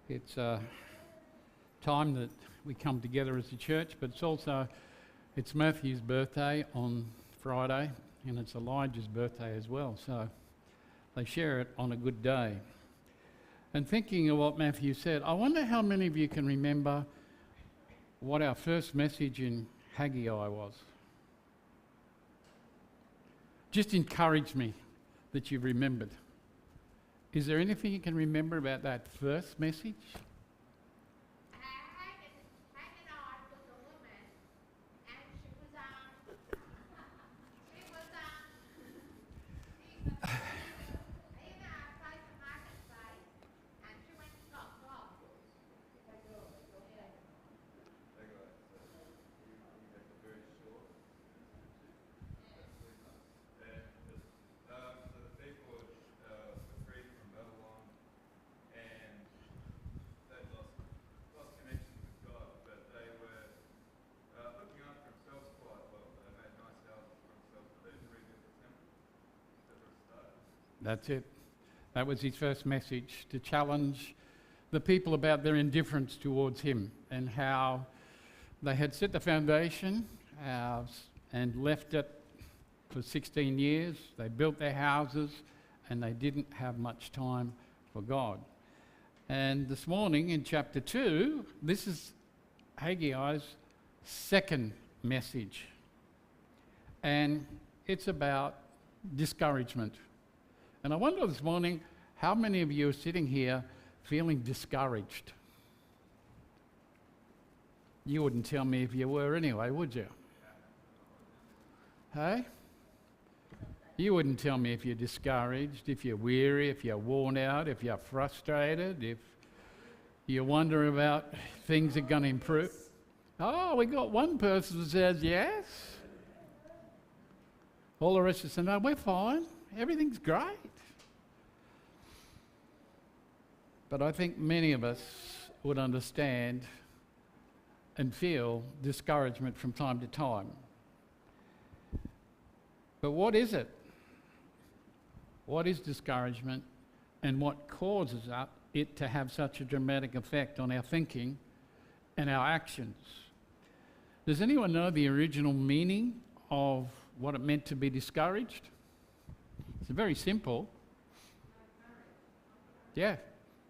It's a time that we come together as a church, but it's Matthew's birthday on Friday, and it's Elijah's birthday as well, so they share it on a good day. And thinking of what Matthew said, I wonder how many of you can remember what our first message in Haggai was. Just encourage me that you've remembered. Is there anything you can remember about that first message? That's it. That was his first message, to challenge the people about their indifference towards him and how they had set the foundation and left it for 16 years. They built their houses and they didn't have much time for God. And this morning in chapter 2, this is Haggai's second message. And it's about discouragement. And I wonder this morning, how many of you are sitting here feeling discouraged? You wouldn't tell me if you were anyway, would you? Hey? You wouldn't tell me if you're discouraged, if you're weary, if you're worn out, if you're frustrated, if you wonder about things are going to improve. Oh, we got one person that says yes. All the rest of us say, no, we're fine. Everything's great. But I think many of us would understand and feel discouragement from time to time. But what is it? What is discouragement, and what causes it to have such a dramatic effect on our thinking and our actions? Does anyone know the original meaning of what it meant to be discouraged? It's very simple. Yeah,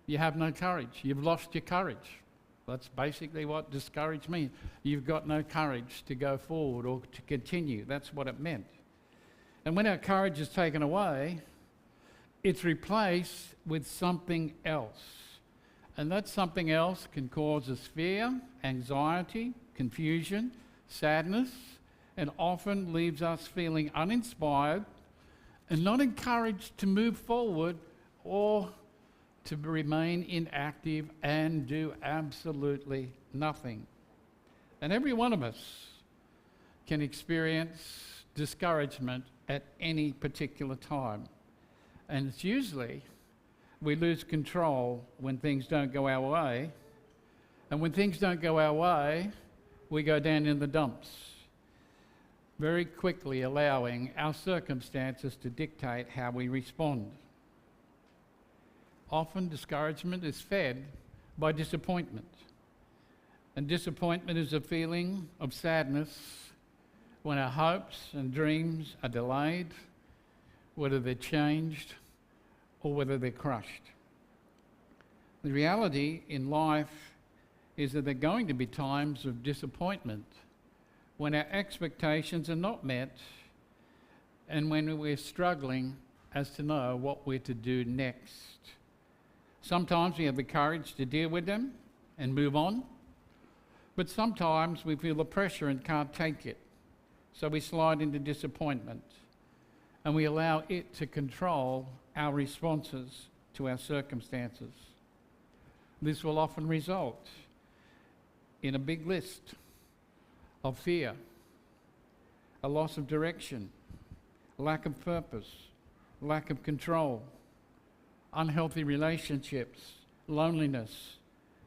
you have no courage. You've lost your courage. That's basically what discouraged means. You've got no courage to go forward or to continue. That's what it meant. And when our courage is taken away, it's replaced with something else. And that something else can cause us fear, anxiety, confusion, sadness, and often leaves us feeling uninspired and not encouraged to move forward or to remain inactive and do absolutely nothing. And every one of us can experience discouragement at any particular time. And it's usually we lose control when things don't go our way. And when things don't go our way, we go down in the dumps, very quickly allowing our circumstances to dictate how we respond. Often discouragement is fed by disappointment. And disappointment is a feeling of sadness when our hopes and dreams are delayed, whether they're changed or whether they're crushed. The reality in life is that there are going to be times of disappointment when our expectations are not met and when we're struggling as to know what we're to do next. Sometimes we have the courage to deal with them and move on, but sometimes we feel the pressure and can't take it. So we slide into disappointment and we allow it to control our responses to our circumstances. This will often result in a big list of fear, a loss of direction, lack of purpose, lack of control, unhealthy relationships, loneliness,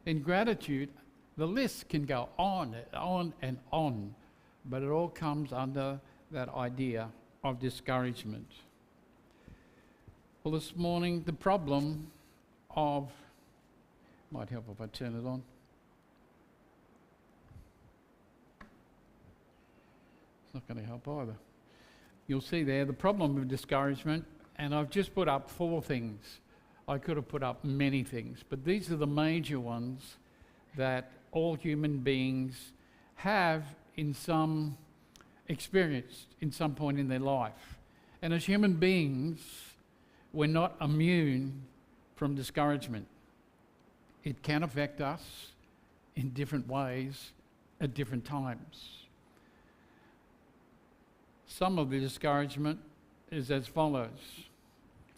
ingratitude. The list can go on and on, but it all comes under that idea of discouragement. Well, this morning, the problem of Might help if I turn it on. It's not going to help either. You'll see there the problem with discouragement, and I've just put up 4 things. I could have put up many things, but these are the major ones that all human beings have in some experienced in some point in their life. And as human beings, we're not immune from discouragement. It can affect us in different ways at different times. Some of the discouragement is as follows.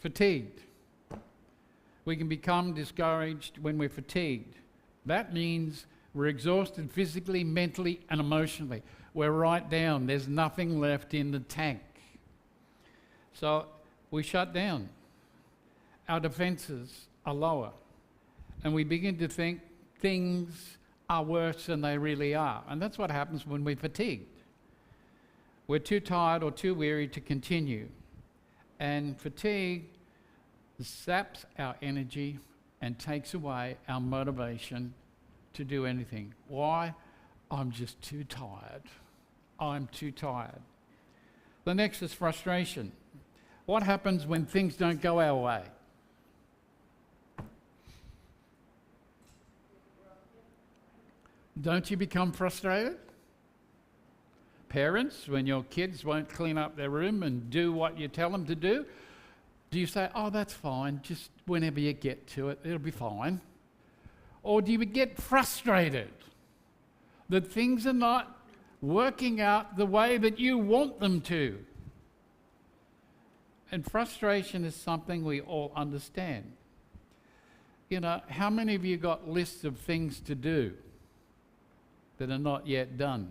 Fatigued. We can become discouraged when we're fatigued. That means we're exhausted physically, mentally, and emotionally. We're right down. There's nothing left in the tank. So we shut down. Our defenses are lower. And we begin to think things are worse than they really are. And that's what happens when we're fatigued. We're too tired or too weary to continue. And fatigue saps our energy and takes away our motivation to do anything. Why? I'm just too tired. I'm too tired. The next is frustration. What happens when things don't go our way? Don't you become frustrated? Parents, when your kids won't clean up their room and do what you tell them to do you say, oh, that's fine, just whenever you get to it, it'll be fine? Or do you get frustrated that things are not working out the way that you want them to? And frustration is something we all understand. You know, how many of you got lists of things to do that are not yet done?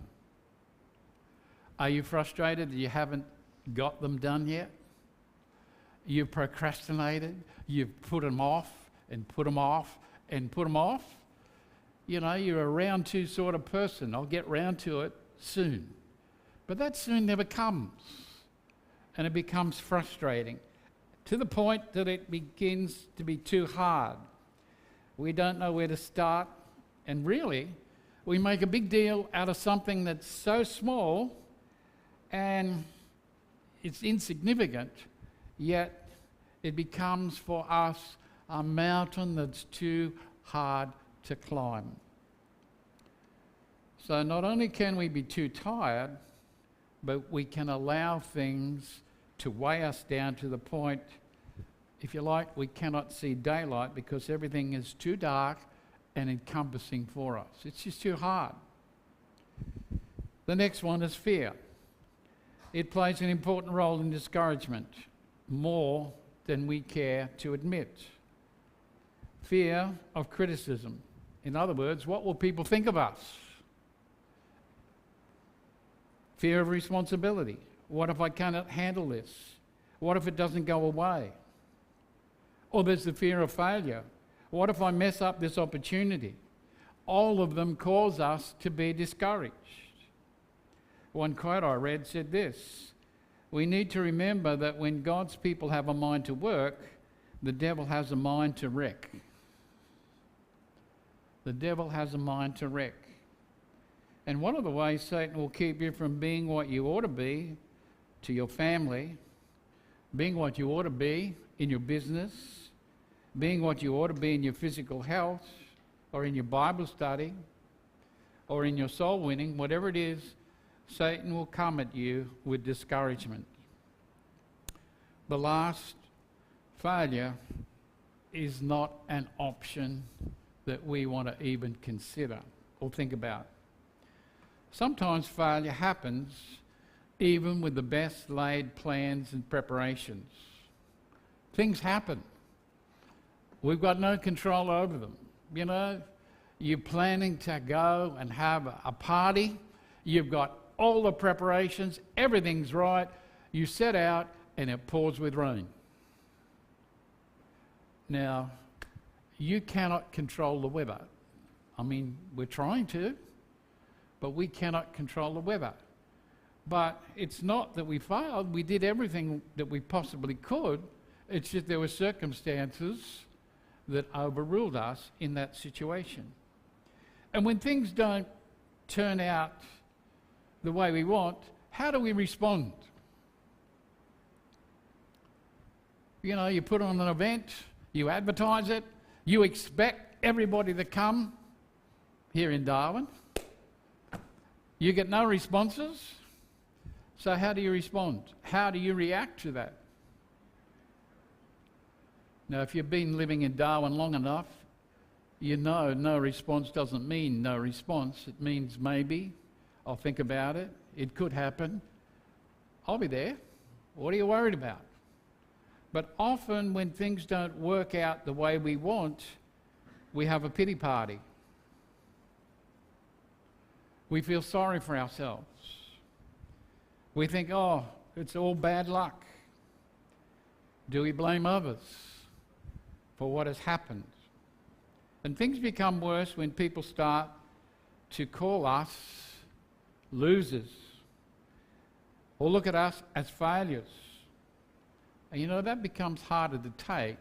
Are you frustrated that you haven't got them done yet? You've procrastinated, you've put them off and put them off and put them off. You know, you're a round 2 sort of person. I'll get round to it soon. But that soon never comes. And it becomes frustrating to the point that it begins to be too hard. We don't know where to start. And really, we make a big deal out of something that's so small and it's insignificant, yet it becomes for us a mountain that's too hard to climb. So not only can we be too tired, but we can allow things to weigh us down to the point, if you like, we cannot see daylight because everything is too dark and encompassing for us. It's just too hard. The next one is fear. It plays an important role in discouragement, more than we care to admit. Fear of criticism. In other words, what will people think of us? Fear of responsibility. What if I cannot handle this? What if it doesn't go away? Or there's the fear of failure. What if I mess up this opportunity? All of them cause us to be discouraged. One quote I read said this: we need to remember that when God's people have a mind to work, the devil has a mind to wreck. The devil has a mind to wreck. And one of the ways Satan will keep you from being what you ought to be to your family, being what you ought to be in your business, being what you ought to be in your physical health, or in your Bible study, or in your soul winning, whatever it is, Satan will come at you with discouragement. The last, failure, is not an option that we want to even consider or think about. Sometimes failure happens even with the best laid plans and preparations. Things happen. We've got no control over them. You know, you're planning to go and have a party. You've got all the preparations. Everything's right. You set out and it pours with rain. Now, you cannot control the weather. I mean, we're trying to, but we cannot control the weather. But it's not that we failed. We did everything that we possibly could. It's just there were circumstances that overruled us in that situation. And when things don't turn out the way we want, how do we respond? You know, you put on an event, you advertise it, you expect everybody to come here in Darwin. You get no responses. So how do you respond? How do you react to that? Now, if you've been living in Darwin long enough, you know no response doesn't mean no response. It means maybe, I'll think about it, it could happen, I'll be there. What are you worried about? But often when things don't work out the way we want, we have a pity party. We feel sorry for ourselves. We think, oh, it's all bad luck. Do we blame others for what has happened? And things become worse when people start to call us losers or look at us as failures. And you know, that becomes harder to take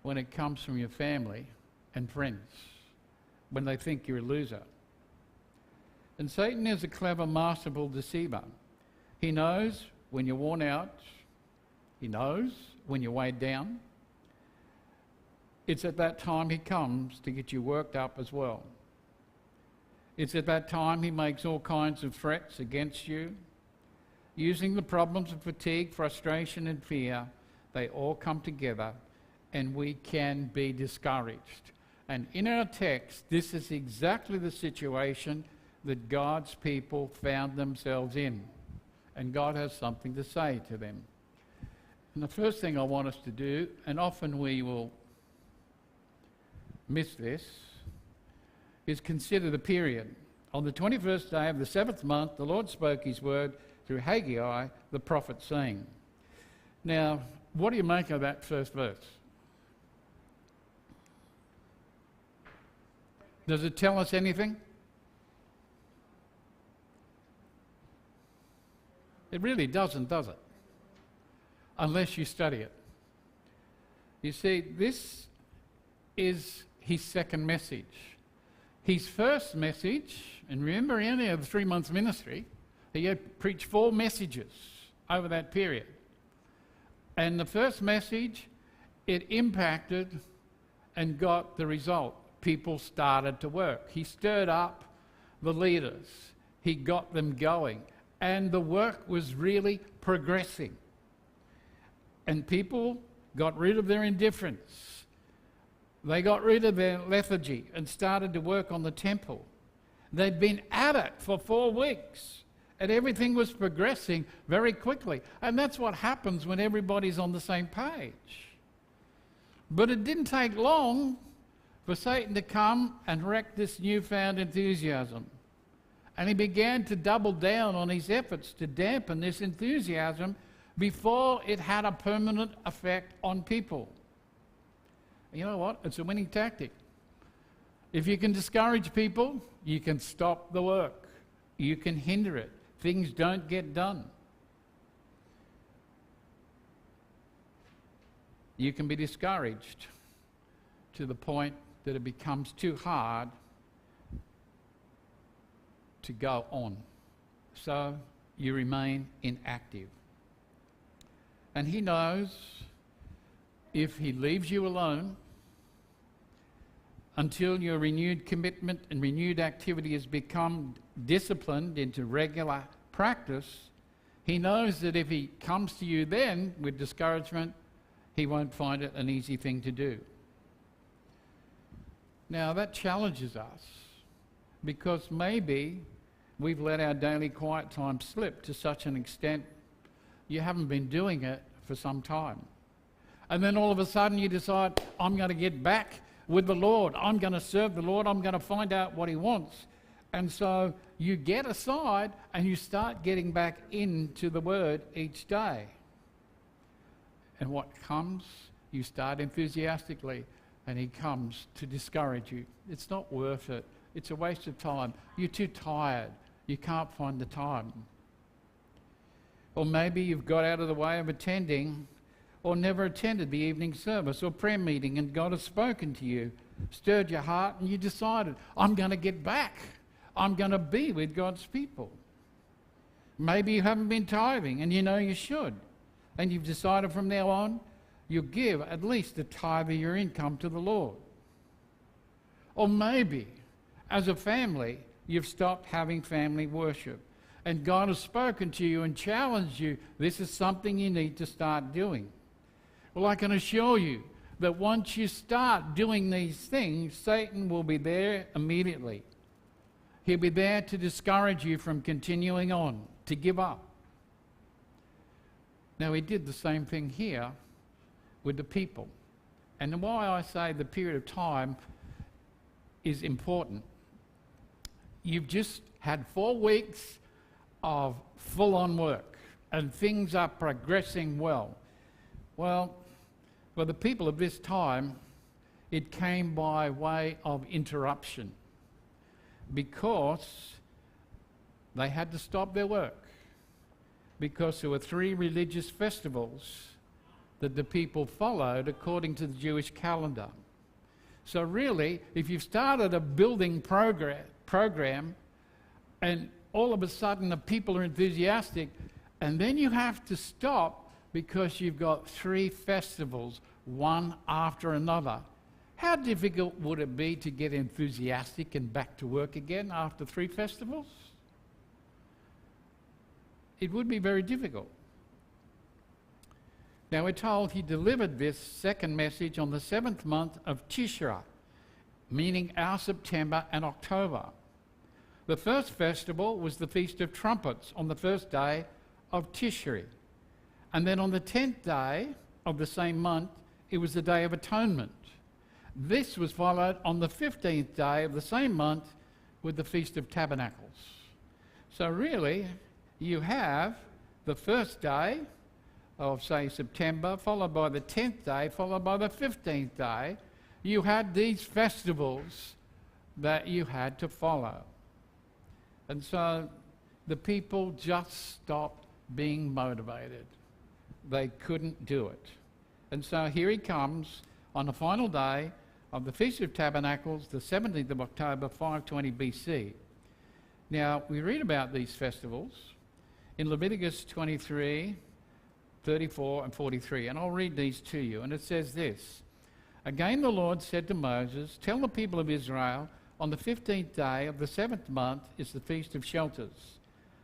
when it comes from your family and friends, when they think you're a loser. And Satan is a clever, masterful deceiver. He knows when you're worn out. He knows when you're weighed down. It's at that time he comes to get you worked up as well. It's at that time he makes all kinds of threats against you. Using the problems of fatigue, frustration and fear, they all come together and we can be discouraged. And in our text, this is exactly the situation that God's people found themselves in. And God has something to say to them. And the first thing I want us to do, and often we will miss this, is consider the period. On the 21st day of the 7th month, the Lord spoke his word through Haggai, the prophet, saying. Now, what do you make of that first verse? Does it tell us anything? It really doesn't, does it? Unless you study it. You see, this is his second message. His first message, and remember he only had a 3-month ministry, he had preached 4 messages over that period. And the first message, it impacted and got the result. People started to work. He stirred up the leaders. He got them going. And the work was really progressing. And people got rid of their indifference. They got rid of their lethargy and started to work on the temple. They'd been at it for 4 weeks. And everything was progressing very quickly. And that's what happens when everybody's on the same page. But it didn't take long for Satan to come and wreck this newfound enthusiasm. And he began to double down on his efforts to dampen this enthusiasm before it had a permanent effect on people. You know what? It's a winning tactic. If you can discourage people, you can stop the work. You can hinder it. Things don't get done. You can be discouraged to the point that it becomes too hard to go on. So you remain inactive. And he knows if he leaves you alone until your renewed commitment and renewed activity has become disciplined into regular practice, he knows that if he comes to you then with discouragement, he won't find it an easy thing to do. Now that challenges us because maybe we've let our daily quiet time slip to such an extent you haven't been doing it for some time. And then all of a sudden you decide, I'm going to get back with the Lord. I'm going to serve the Lord. I'm going to find out what he wants. And so you get aside and you start getting back into the Word each day. And what comes? You start enthusiastically and he comes to discourage you. It's not worth it. It's a waste of time. You're too tired. You can't find the time. Or maybe you've got out of the way of attending or never attended the evening service or prayer meeting, and God has spoken to you, stirred your heart, and you decided, I'm going to get back. I'm going to be with God's people. Maybe you haven't been tithing and you know you should, and you've decided from now on you'll give at least a tithe of your income to the Lord. Or maybe, as a family, you've stopped having family worship, and God has spoken to you and challenged you, this is something you need to start doing. Well, I can assure you that once you start doing these things, Satan will be there immediately. He'll be there to discourage you from continuing on, to give up. Now, he did the same thing here with the people. And why I say the period of time is important. You've just had 4 weeks of full-on work, and things are progressing well. Well, for the people of this time, it came by way of interruption, because they had to stop their work, because there were 3 religious festivals that the people followed according to the Jewish calendar. So really, if you've started a building program and all of a sudden the people are enthusiastic, and then you have to stop because you've got 3 festivals, one after another. How difficult would it be to get enthusiastic and back to work again after 3 festivals? It would be very difficult. Now we're told he delivered this second message on the 7th month of Tishri, meaning our September and October. The first festival was the Feast of Trumpets on the first day of Tishri. And then on the 10th day of the same month, it was the Day of Atonement. This was followed on the 15th day of the same month with the Feast of Tabernacles. So really, you have the first day of, say, September, followed by the 10th day, followed by the 15th day. You had these festivals that you had to follow. And so the people just stopped being motivated. They couldn't do it. And so here he comes on the final day of the Feast of Tabernacles, the 17th of October, 520 BC. Now, we read about these festivals in Leviticus 23, 34 and 43, and I'll read these to you. And it says this: Again the Lord said to Moses, tell the people of Israel, on the 15th day of the 7th month is the Feast of Shelters.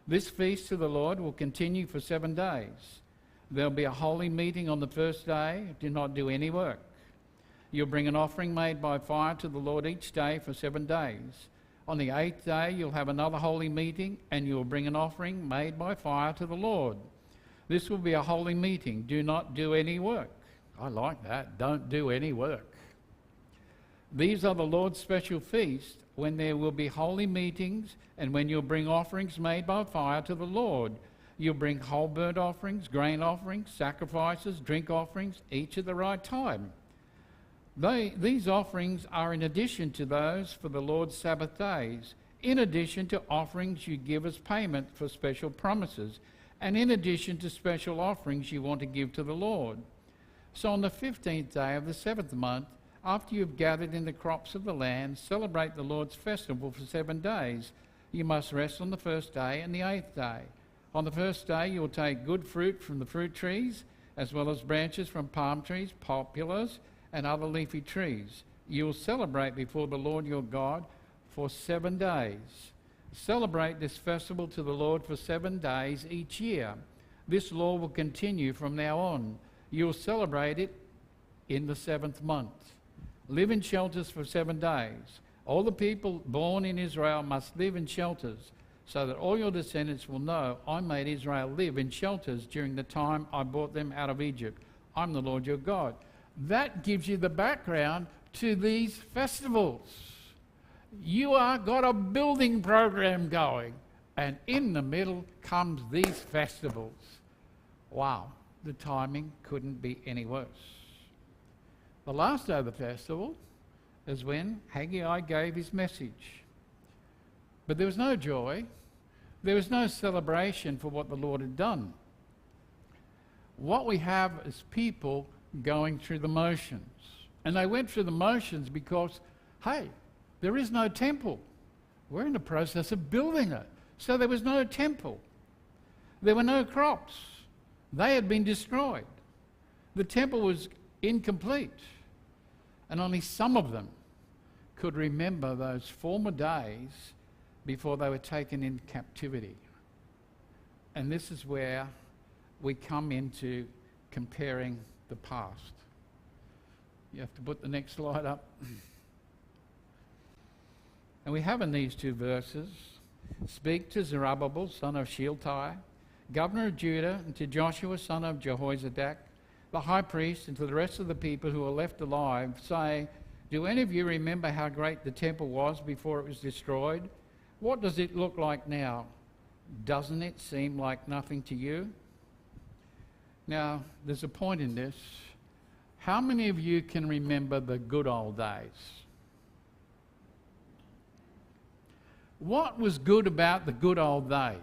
This feast to the Lord will continue for 7 days. There will be a holy meeting on the first day. Do not do any work. You'll bring an offering made by fire to the Lord each day for 7 days. On the 8th day you'll have another holy meeting, and you'll bring an offering made by fire to the Lord. This will be a holy meeting. Do not do any work. I like that. Don't do any work. These are the Lord's special feasts, when there will be holy meetings, and when you'll bring offerings made by fire to the Lord. You'll bring whole burnt offerings, grain offerings, sacrifices, drink offerings, each at the right time. These offerings are in addition to those for the Lord's Sabbath days, in addition to offerings you give as payment for special promises, and in addition to special offerings you want to give to the Lord. So on the 15th day of the 7th month, after you have gathered in the crops of the land, celebrate the Lord's festival for 7 days. You must rest on the first day and the 8th day. On the first day you will take good fruit from the fruit trees, as well as branches from palm trees, poplars, and other leafy trees. You will celebrate before the Lord your God for 7 days. Celebrate this festival to the Lord for 7 days each year. This law will continue from now on. You will celebrate it in the 7th month. Live in shelters for 7 days. All the people born in Israel must live in shelters, so that all your descendants will know I made Israel live in shelters during the time I brought them out of Egypt. I'm the Lord your God. That gives you the background to these festivals. You are got a building program going, and in the middle comes these festivals. Wow, the timing couldn't be any worse. The last day of the festival is when Haggai gave his message. But there was no joy. There was no celebration for what the Lord had done. What we have is people going through the motions. And they went through the motions because, hey, there is no temple. We're in the process of building it. So there was no temple. There were no crops. They had been destroyed. The temple was incomplete. And only some of them could remember those former days before they were taken in captivity. And this is where we come into comparing the past. You have to put the next slide up. And we have in these two verses, speak to Zerubbabel, son of Shealtiel, governor of Judah, and to Joshua, son of Jehozadak, the high priest, and to the rest of the people who are left alive, say, do any of you remember how great the temple was before it was destroyed? What does it look like now? Doesn't it seem like nothing to you? Now, there's a point in this. How many of you can remember the good old days? What was good about the good old days?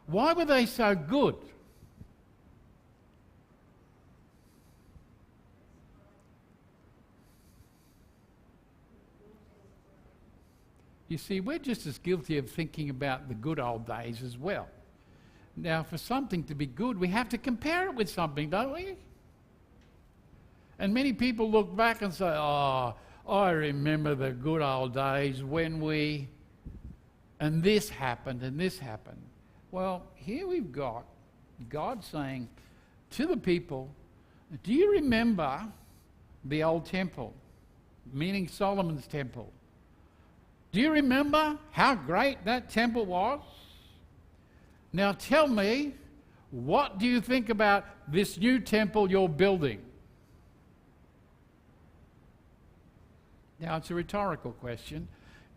Why were they so good? You see, we're just as guilty of thinking about the good old days as well. Now, for something to be good, we have to compare it with something, don't we? And many people look back and say, oh, I remember the good old days when we, and this happened and this happened. Well, here we've got God saying to the people, do you remember the old temple, meaning Solomon's temple? Do you remember how great that temple was? Now tell me, what do you think about this new temple you're building? Now it's a rhetorical question.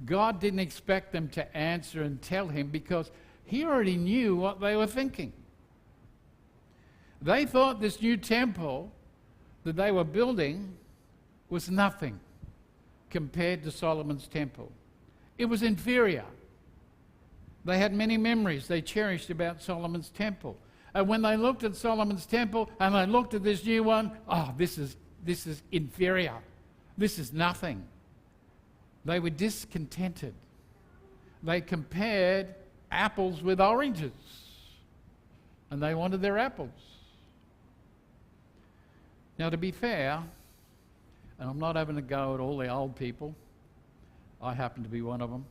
God didn't expect them to answer and tell him because he already knew what they were thinking. They thought this new temple that they were building was nothing compared to Solomon's temple. It was inferior. They had many memories they cherished about Solomon's temple. And when they looked at Solomon's temple and they looked at this new one, oh, this is inferior. This is nothing. They were discontented. They compared apples with oranges. And they wanted their apples. Now, to be fair, and I'm not having a go at all the old people, I happen to be one of them.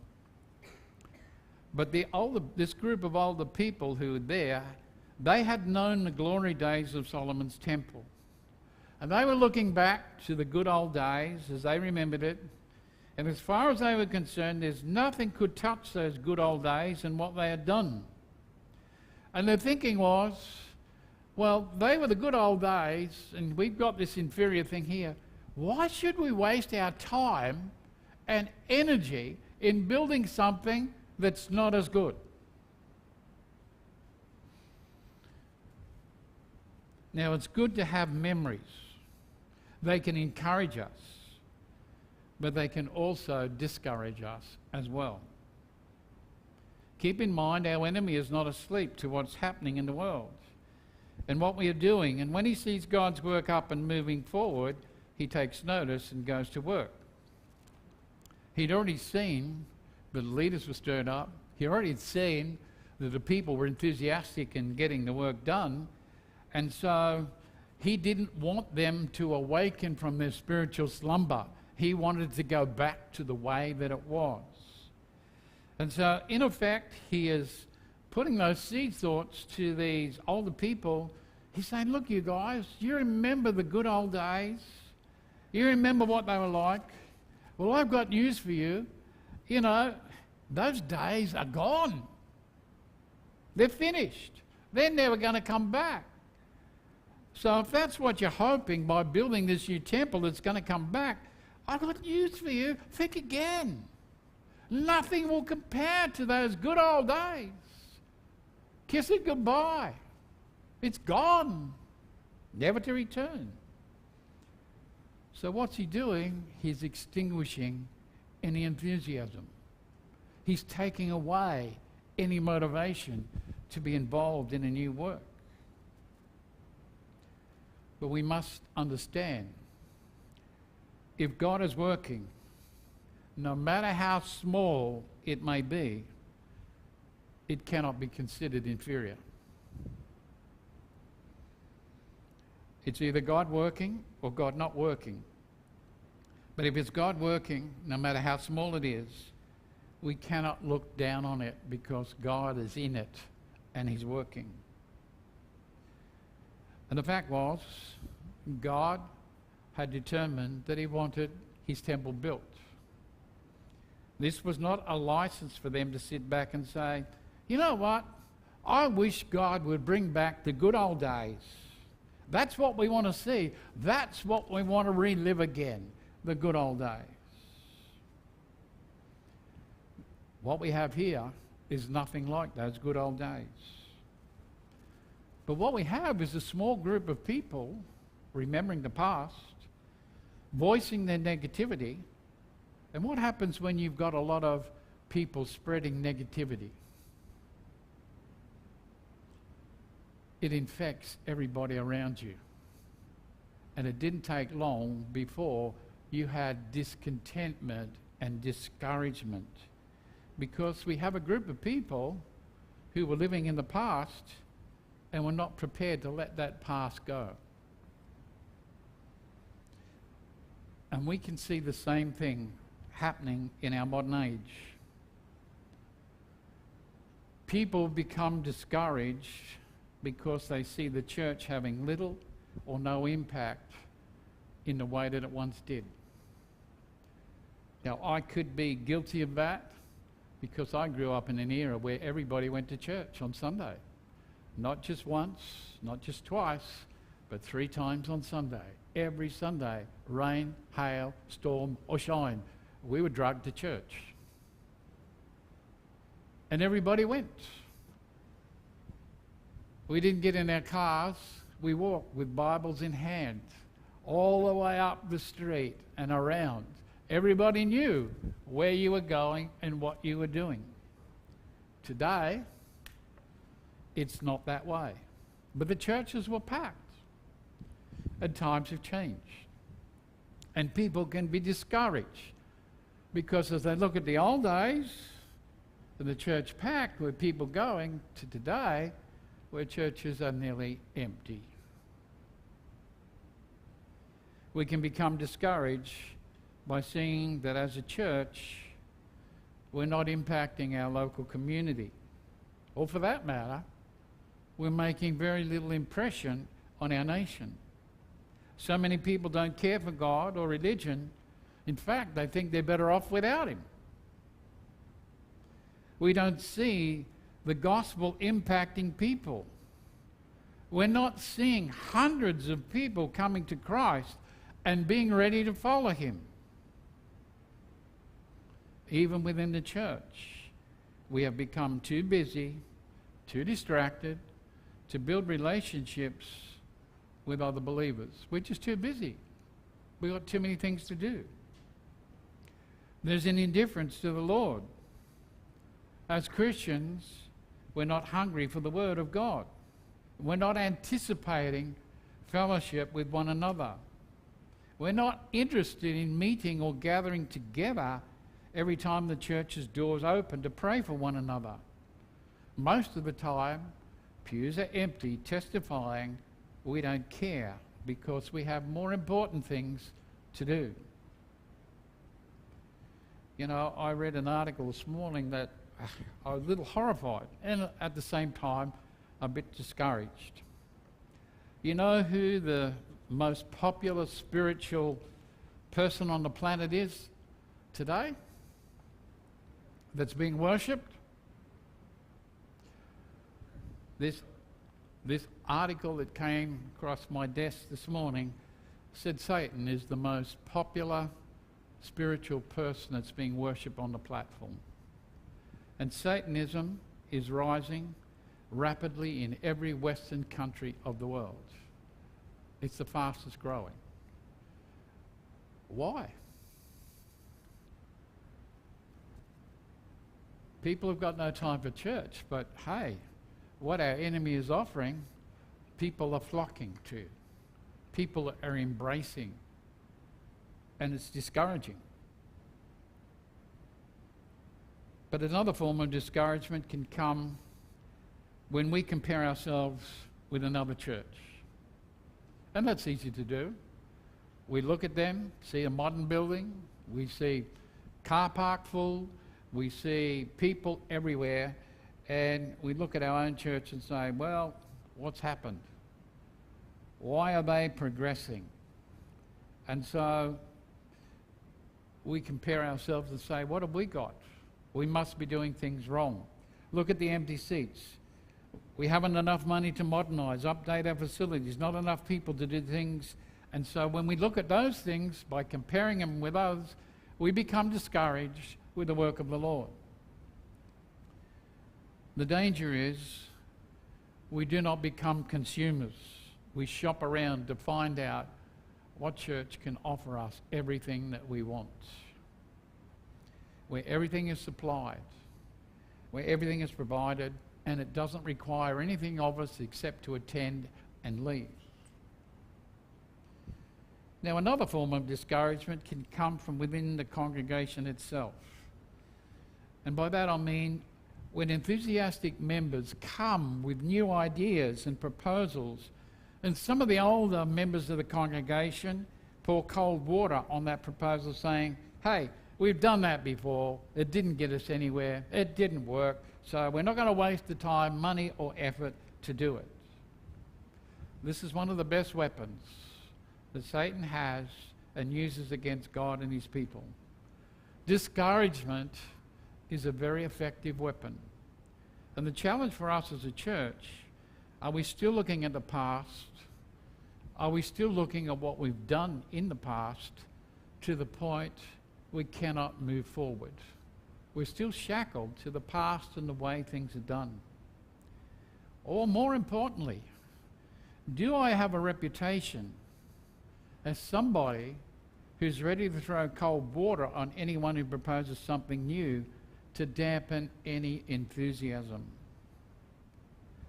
But this group of older people who were there, they had known the glory days of Solomon's temple. And they were looking back to the good old days as they remembered it. And as far as they were concerned, there's nothing could touch those good old days and what they had done. And their thinking was, well, they were the good old days, and we've got this inferior thing here. Why should we waste our time and energy in building something that's not as good? Now, it's good to have memories. They can encourage us, but they can also discourage us as well. Keep in mind, our enemy is not asleep to what's happening in the world and what we are doing. And when he sees God's work up and moving forward, he takes notice and goes to work. He'd already seen that the leaders were stirred up. He already had seen that the people were enthusiastic in getting the work done. And so he didn't want them to awaken from their spiritual slumber. He wanted to go back to the way that it was. And so, in effect, he is putting those seed thoughts to these older people. He's saying, look, you guys, you remember the good old days? You remember what they were like? Well, I've got news for you. You know, those days are gone. They're finished. They're never going to come back. So if that's what you're hoping by building this new temple that's going to come back, I've got news for you. Think again. Nothing will compare to those good old days. Kiss it goodbye. It's gone, never to return. So what's he doing? He's extinguishing any enthusiasm. He's taking away any motivation to be involved in a new work. But we must understand, if God is working, no matter how small it may be, it cannot be considered inferior. It's either God working or God not working. But if it's God working, no matter how small it is, we cannot look down on it because God is in it and He's working. And the fact was, God had determined that He wanted His temple built. This was not a license for them to sit back and say, you know what, I wish God would bring back the good old days. That's what we want to see. That's what we want to relive again, the good old days. What we have here is nothing like those good old days. But what we have is a small group of people remembering the past, voicing their negativity. And what happens when you've got a lot of people spreading negativity? It infects everybody around you. And it didn't take long before you had discontentment and discouragement, because we have a group of people who were living in the past and were not prepared to let that past go. And we can see the same thing happening in our modern age. People become discouraged because they see the church having little or no impact in the way that it once did. Now, I could be guilty of that because I grew up in an era where everybody went to church on Sunday. Not just once, not just twice, but 3 times on Sunday. Every Sunday, rain, hail, storm, or shine, we were dragged to church. And everybody went. We didn't get in our cars, we walked with Bibles in hand, all the way up the street and around. Everybody knew where you were going and what you were doing. Today, it's not that way. But the churches were packed. And times have changed. And people can be discouraged because as they look at the old days and the church packed with people going, to today where churches are nearly empty. We can become discouraged by seeing that as a church we're not impacting our local community. Or for that matter, we're making very little impression on our nation. So many people don't care for God or religion. In fact, they think they're better off without Him. We don't see the gospel impacting people. We're not seeing hundreds of people coming to Christ and being ready to follow Him. Even within the church, we have become too busy, too distracted to build relationships with other believers. We're just too busy. We've got too many things to do. There's an indifference to the Lord. As Christians, we're not hungry for the Word of God. We're not anticipating fellowship with one another. We're not interested in meeting or gathering together every time the church's doors open to pray for one another. Most of the time, pews are empty, testifying we don't care because we have more important things to do. You know, I read an article this morning that I was a little horrified and at the same time a bit discouraged. You know who the most popular spiritual person on the planet is today that's being worshipped? This article that came across my desk this morning said Satan is the most popular spiritual person that's being worshipped on the platform. And Satanism is rising rapidly in every Western country of the world. It's the fastest growing. Why? People have got no time for church, but hey, what our enemy is offering, people are flocking to. People are embracing. And it's discouraging. But another form of discouragement can come when we compare ourselves with another church. And that's easy to do. We look at them, see a modern building, we see car park full, we see people everywhere, and we look at our own church and say, well, what's happened? Why are they progressing? And so we compare ourselves and say, what have we got? We must be doing things wrong. Look at the empty seats. We haven't enough money to modernise, update our facilities, not enough people to do things. And so when we look at those things, by comparing them with others, we become discouraged with the work of the Lord. The danger is we do not become consumers. We shop around to find out what church can offer us everything that we want, where everything is supplied, where everything is provided, and it doesn't require anything of us except to attend and leave. Now, another form of discouragement can come from within the congregation itself. And by that I mean when enthusiastic members come with new ideas and proposals, and some of the older members of the congregation pour cold water on that proposal saying, hey, we've done that before, it didn't get us anywhere, it didn't work, so we're not going to waste the time, money or effort to do it. This is one of the best weapons that Satan has and uses against God and his people. Discouragement is a very effective weapon. And the challenge for us as a church, are we still looking at the past? Are we still looking at what we've done in the past to the point we cannot move forward? We're still shackled to the past and the way things are done. Or more importantly, do I have a reputation as somebody who's ready to throw cold water on anyone who proposes something new to dampen any enthusiasm?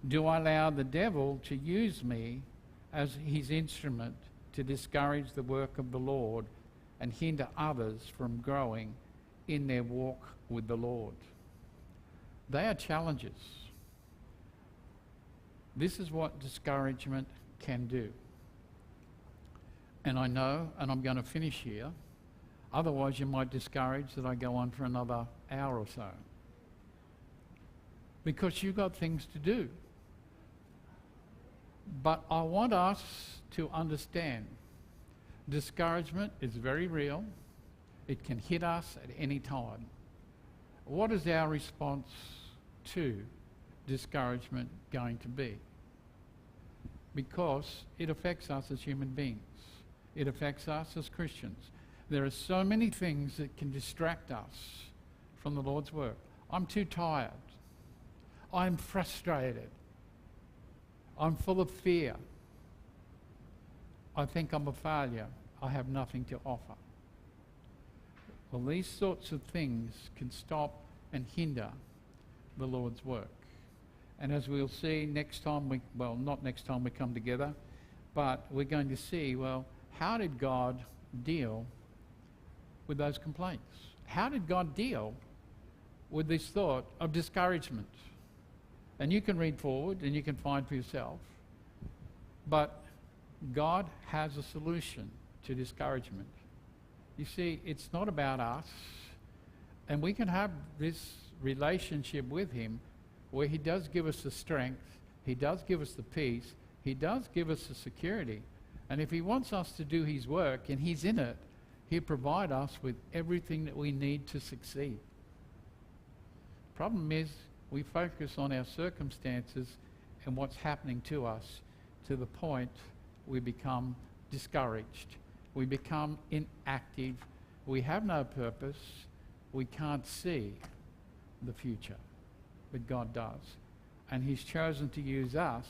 Do I allow the devil to use me as his instrument to discourage the work of the Lord and hinder others from growing in their walk with the Lord? They are challenges. This is what discouragement can do. And I know, and I'm going to finish here, otherwise you might discourage that I go on for another hour or so. Because you've got things to do. But I want us to understand discouragement is very real. It can hit us at any time. What is our response to discouragement going to be? Because it affects us as human beings. It affects us as Christians. There are so many things that can distract us from the Lord's work. I'm too tired. I'm frustrated. I'm full of fear. I think I'm a failure. I have nothing to offer. Well, these sorts of things can stop and hinder the Lord's work. And as we'll see next time not next time we come together, but we're going to see, how did God deal with those complaints? How did God deal with this thought of discouragement? And you can read forward and you can find for yourself. But God has a solution to discouragement. You see, it's not about us. And we can have this relationship with him where he does give us the strength, he does give us the peace, he does give us the security. And if he wants us to do his work and he's in it, he'll provide us with everything that we need to succeed. Problem is, we focus on our circumstances and what's happening to us to the point we become discouraged. We become inactive. We have no purpose. We can't see the future, but God does. And he's chosen to use us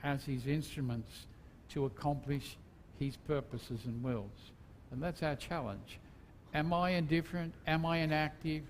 as his instruments to accomplish his purposes and wills. And that's our challenge. Am I indifferent? Am I inactive?